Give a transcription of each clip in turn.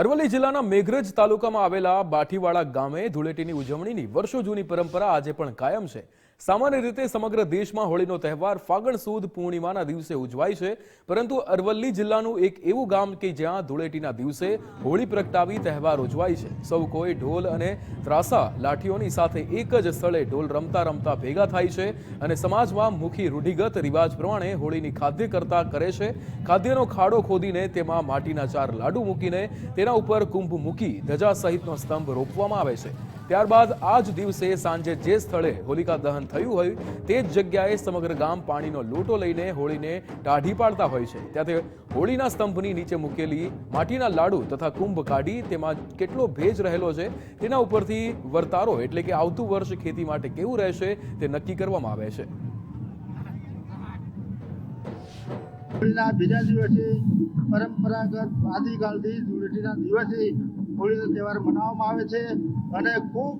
અરવલ્લી જિલ્લાના મેઘરજ તાલુકામાં આવેલા બાઠીવાડા ગામે ધૂળેટીની ઉજવણીની વર્ષો જૂની પરંપરા આજે પણ કાયમ છે। સામાન્ય રીતે સમગ્ર દેશમાં હોળીનો તહેવાર ફાગણ સુદ પૂર્ણિમાના દિવસે ઉજવાય છે, પરંતુ અરવલ્લી જિલ્લાનું એક એવું ગામ કે જ્યાં ધૂળેટીના દિવસે હોળી પ્રગટાવી તહેવાર ઉજવાય છે। સૌ કોઈ ઢોલ અને ત્રાસા લાઠીઓની સાથે એક જ સ્થળે ઢોલ રમતા રમતા ભેગા થાય છે અને સમાજમાં મુખી રૂઢિગત રિવાજ પ્રમાણે હોળીની ખાદ્ય કરતા કરે છે। ખાદ્યનો ખાડો ખોદીને તેમાં માટીના 4 લાડુ મૂકીને તેના ઉપર કુંભ મૂકી ધજા સહિતનો સ્તંભ રોપવામાં આવે છે। ત્યારબાદ આ જ દિવસે સાંજે જે સ્થળે હોલિકા દહન થયું હોય તે જ જગ્યાએ સમગ્ર ગામ પાણીનો લોટો લઈને હોળીને ટાઢી પાડતા હોય છે। ત્યાંથી હોળીના સ્તંભની નીચે મૂકેલી માટીના લાડુ તથા કુંભ કાઢી તેમાં કેટલો ભેજ રહેલો છે તેના ઉપરથી વર્તારો એટલે કે આવતું વર્ષ ખેતી માટે કેવું રહેશે તે નક્કી કરવામાં આવે છે। હોળીના બીજા દિવસે પરંપરાગત આદિકાલથી ધૂળેટીના દિવસે હોળીનો તહેવાર મનાવવામાં આવે છે અને ખૂબ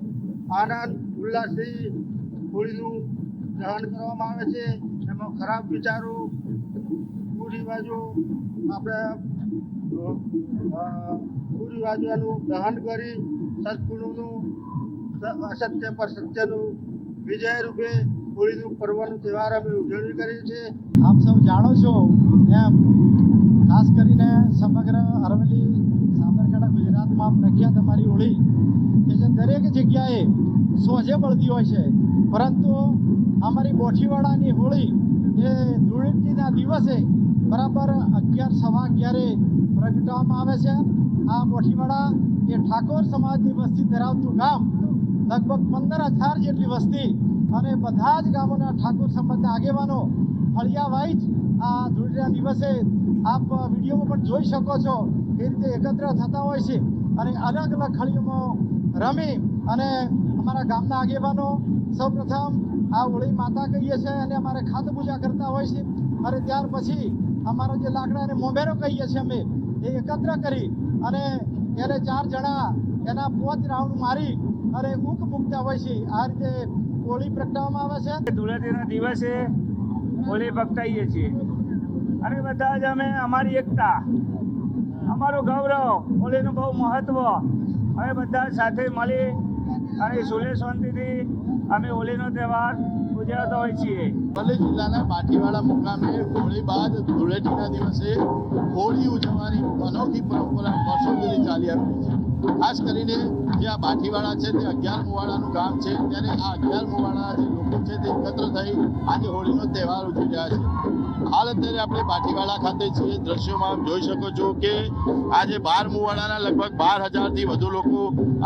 આનંદ ઉલ્લાસથી હોળીનું દહન કરવામાં આવે છે। એમાં ખરાબ વિચારો, કુરિવાજો કુરિવાજોનું દહન કરી સદગુણોનું અસત્ય પર સત્યનું વિજય રૂપે હોળીનું પર્વનો તહેવાર અમે ઉજવણી કરીએ છીએ। આપ સૌ જાણો છો એમ ખાસ કરીને સમગ્ર અરવલ્લી સાબરકાંઠા ગુજરાતમાં પ્રખ્યાત અમારી હોળી કે જે દરેક જગ્યાએ સોજે બળતી હોય છે, પરંતુ અમારી બોઠીવાડાની હોળી એ ધૂળેટીના દિવસે બરાબર 11:15 પ્રગટાવવામાં આવે છે। આ બોઠીવાડા એ ઠાકોર સમાજની વસ્તી ધરાવતું ગામ, લગભગ 15,000 જેટલી વસ્તી અને બધા જ ગામોના ઠાકોર સમાજના આગેવાનો ફળિયા વાઇઝ આ ધૂળેટીના દિવસે આપ વિડીયોમાં પણ જોઈ શકો છો એ રીતે એકત્ર થતા હોય છે અને અલગ અલગ ખળીઓમાં રમી અને અમારા ગામના આગેવાનો સૌપ્રથમ આ હોળી માતા કહીએ છીએ અને અમારે ખાત પૂજા કરતા હોય છે અને ત્યાર પછી અમારા જે લાકડા અને મોમેરો કહીએ છીએ અમે એ એકત્ર કરી અને એને 4 જણા એના 5 રાઉન્ડ મારી અને ઊંઘ મૂકતા હોય છે। આ રીતે હોળી પ્રગટાવવામાં આવે છે। ધૂળેટીના દિવસે હોળી પ્રગટાવીએ છીએ અને બધા જ અમે અમારી એકતા, અમારું ગૌરવ, હોળીનું બહુ મહત્વ, અમે બધા સાથે મળી અને સુલે શાંતિથી અમે હોળીનો તહેવાર ઉજવતા હોઈએ છીએ। અરવલ્લી જિલ્લાના બાઠીવાડા મુકામે હોળી બાદ ધૂળેટીના દિવસે હોળી ઉજવવાની અનોખી પરંપરા વર્ષો સુધી ચાલી આવી છે। ખાસ કરીને જે આ બાઠીવાડા છે તે 11 મુવાડાનું ગામ છે, ત્યારે આ 11 મુવાડા જે લોકો છે તે એકત્ર થઈ આજે હોળીનો તહેવાર ઉજવી રહ્યા છે। હાલ અત્યારે આપણે બાઠીવાડા ખાતે છીએ। દ્રશ્યોમાં જોઈ શકો છો કે આજે 12 મુવાડાના લગભગ 12,000થી વધુ લોકો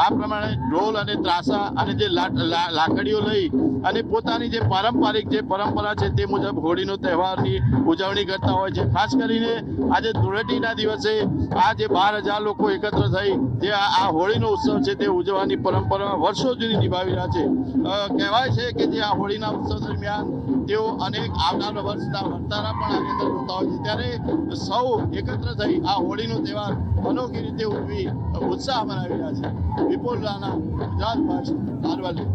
આ પ્રમાણે ઢોલ અને ત્રાસા અને જે લાકડીઓ લઈ અને પોતાની જે પારંપરિક જે પરંપરા છે તે મુજબ હોળીનો તહેવારની ઉજવણી કરતા હોય છે। ખાસ કરીને આજે ધૂળેટીના દિવસે આ જે 12,000 લોકો એકત્ર થઈ જે આ હોળીનો ઉત્સવ છે તે ઉજવવાની પરંપરા વર્ષો જૂની નિભાવી રહ્યા છે। કહેવાય છે કે જે આ હોળીના ઉત્સવ દરમિયાન તેઓ અનેક આવનાર વર્ષના વર્તારા પણ આની અંદર જોતા હોય છે, ત્યારે સૌ એકત્ર થઈ આ હોળીનો તહેવાર અનોખી રીતે ઉજવી ઉત્સાહ મનાવી રહ્યા છે। વિપુલ રાણા, ગુજરાત ફર્સ્ટ, અરવલ્લી।